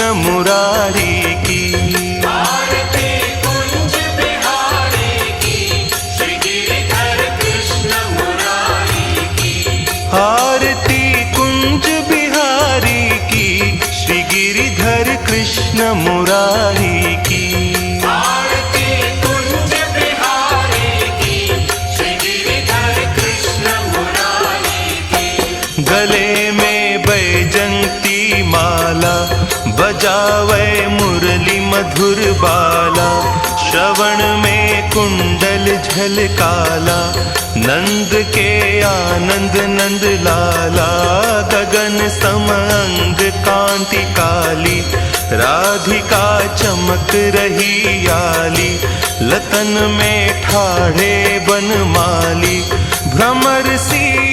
कृष्ण मुरारी की। आरती कुंज बिहारी की, श्री गिरिधर कृष्ण मुरारी की। आरती कुंज बिहारी की, श्री गिरिधर कृष्ण मुरारी की। आरती कुंज बिहारी की, श्री गिरिधर कृष्ण मुरारी की। गले में बैजंती माला, बजावे मुरली मधुर बाला। श्रवण में कुंडल झलकाला, नंद के आनंद नंद लाला। गगन सम अंग कांति काली, राधिका चमक रही आली। लतन में ठाढ़े बनमाली, भ्रमर सी